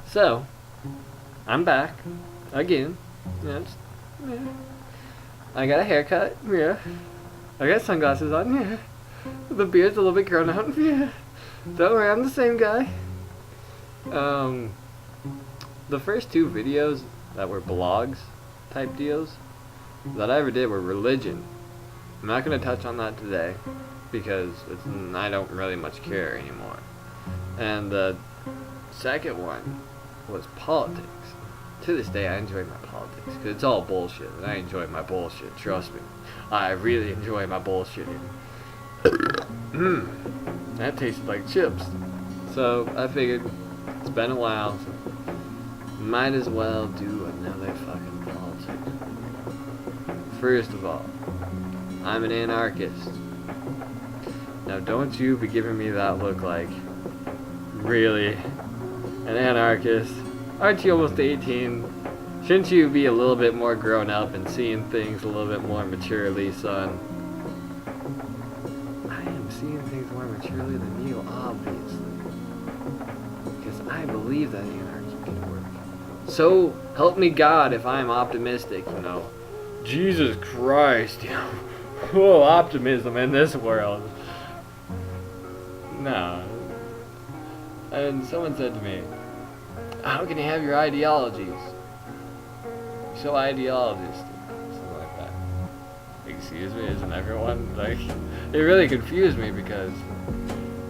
So, I'm back again. Yeah, yeah. I got a haircut. Yeah. I got sunglasses on. Yeah. The beard's a little bit grown out. Yeah. Don't worry, I'm the same guy. The first two videos that were blogs type deals that I ever did were religion. I'm not going to touch on that today because I don't really much care anymore. And the second one was politics. To this day, I enjoy my politics because it's all bullshit, and I enjoy my bullshit. Trust me, I really enjoy my bullshitting. That tasted like chips. So I figured it's been a while, so might as well do another fucking politics. First of all, I'm an anarchist. Now, don't you be giving me that look like, really, an anarchist? Aren't you almost 18? Shouldn't you be a little bit more grown up and seeing things a little bit more maturely, son? I am seeing things more maturely than you, obviously. Because I believe that anarchy can work. So, help me God if I'm optimistic, you know. Jesus Christ, you know. Whoa, optimism in this world. No. And someone said to me, how can you have your ideologies? You're so ideologistic. Something like that. Excuse me, isn't everyone? Like, it really confused me because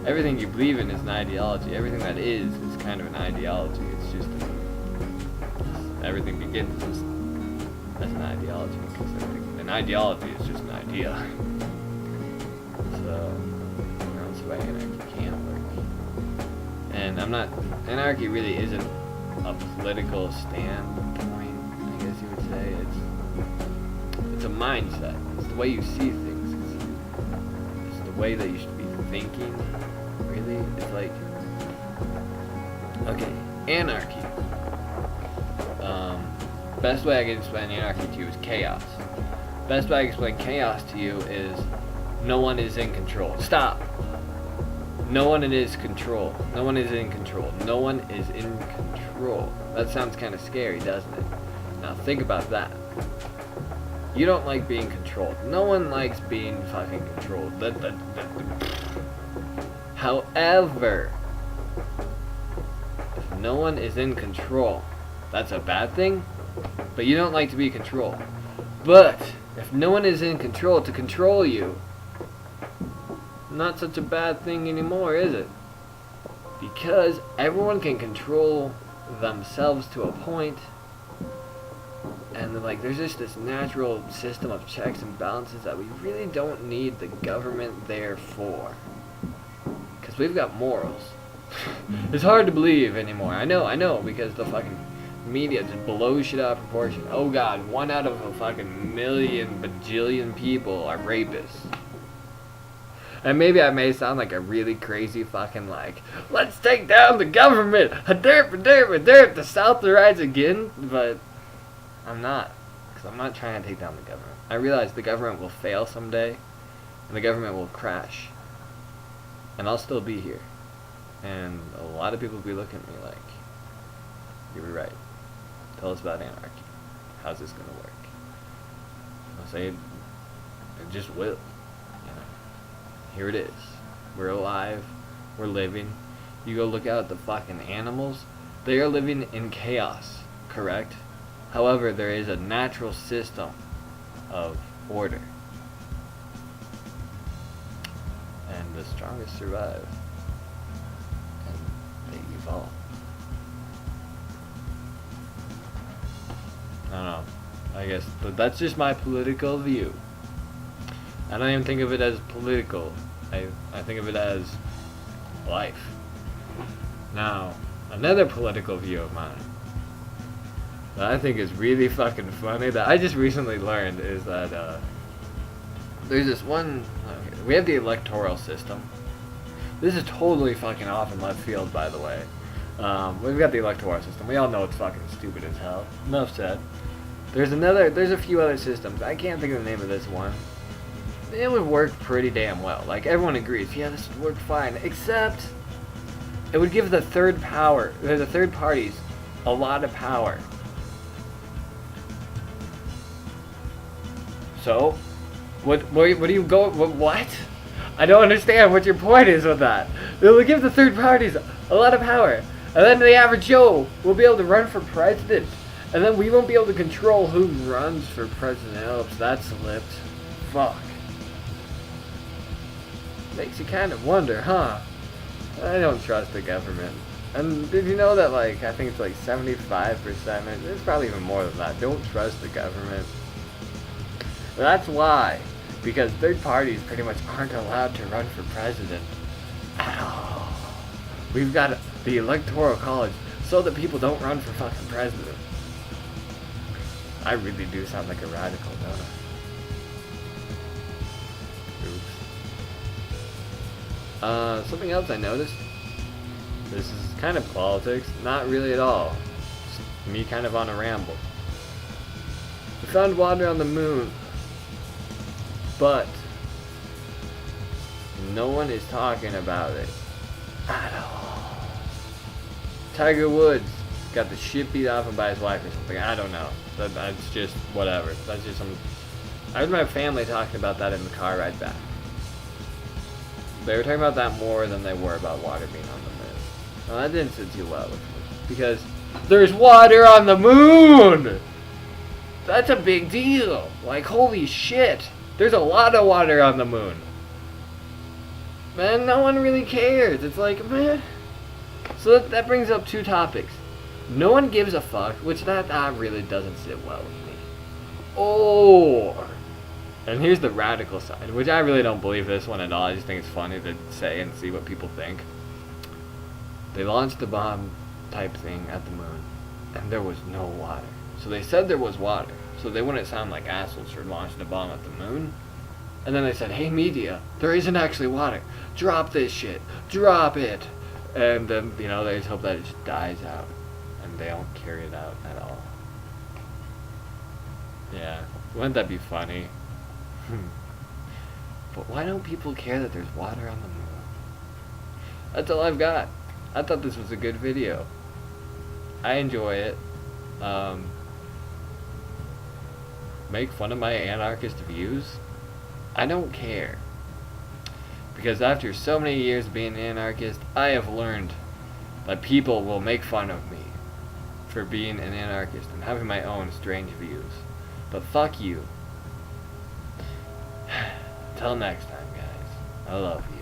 everything you believe in is an ideology. Everything that is kind of an ideology. It's just everything begins as an ideology because an ideology is just an idea. So that's why anarchy can't work. And anarchy really isn't a political standpoint, I guess you would say. It's a mindset. It's the way you see things. It's the way that you should be thinking. Really, it's like, okay, anarchy. Best way I can explain anarchy to you is chaos. Best way I can explain chaos to you is no one is in control. Stop. No one is control. No one is in control. No one is in control. That sounds kind of scary, doesn't it? Now think about that. You don't like being controlled. No one likes being fucking controlled. However, if no one is in control, that's a bad thing, but you don't like to be controlled. But if no one is in control to control you, not such a bad thing anymore, is it? Because everyone can control themselves to a point, and like there's just this natural system of checks and balances that we really don't need the government there for, because we've got morals. It's hard to believe anymore. I know, because the fucking media just blows shit out of proportion. Oh god, 1 out of a fucking million bajillion people are rapists. And maybe I may sound like a really crazy fucking like, let's take down the government, the South will rise again, but I'm not, because I'm not trying to take down the government. I realize the government will fail someday, and the government will crash, and I'll still be here, and a lot of people will be looking at me like, you were right, tell us about anarchy, how's this going to work? I'll say, it just will. Here it is. We're alive. We're living. You go look out at the fucking animals. They are living in chaos, correct? However, there is a natural system of order. And the strongest survive. And they evolve. I don't know. I guess that's just my political view. I don't even think of it as political. I think of it as life. Now, another political view of mine that I think is really fucking funny that I just recently learned is that there's this one, we have the electoral system. This is totally fucking off in left field, by the way. We've got the electoral system. We all know it's fucking stupid as hell. Enough said. There's a few other systems. I can't think of the name of this one. It would work pretty damn well. Like, everyone agrees, yeah, this would work fine, except It would give the third parties a lot of power. So, what do you go? What? I don't understand what your point is with that. It will give the third parties a lot of power, and then the average Joe will be able to run for president, and then we won't be able to control who runs for president. Oops, that slipped. Fuck. Makes you kind of wonder, huh? I don't trust the government. And did you know that, like, I think it's like 75%, it's probably even more than that, don't trust the government. That's why. Because third parties pretty much aren't allowed to run for president at all. We've got the Electoral College so that people don't run for fucking president. I really do sound like a radical, don't I? Oops. Something else I noticed. This is kind of politics. Not really at all. Just me kind of on a ramble. We found water on the moon. But no one is talking about it at all. Tiger Woods got the shit beat off him by his wife or something. I don't know. That's just whatever. That's just some. I heard my family talking about that in the car ride back. They were talking about that more than they were about water being on the moon. Well, that didn't sit too well with me because there's water on the moon. That's a big deal. Like, holy shit. There's a lot of water on the moon. Man, no one really cares. It's like, man. So that brings up two topics. No one gives a fuck, which that really doesn't sit well with me. Or, and here's the radical side, which I really don't believe this one at all. I just think it's funny to say and see what people think. They launched a bomb type thing at the moon, and there was no water. So they said there was water. So they wouldn't sound like assholes for launching a bomb at the moon. And then they said, hey media, there isn't actually water. Drop this shit. Drop it. And then, you know, they just hope that it just dies out. And they don't carry it out at all. Yeah. Wouldn't that be funny? But why don't people care that there's water on the moon? That's all I've got. I thought this was a good video. I enjoy it. Make fun of my anarchist views? I don't care. Because after so many years of being an anarchist, I have learned that people will make fun of me for being an anarchist and having my own strange views. But fuck you. Till next time, guys. I love you.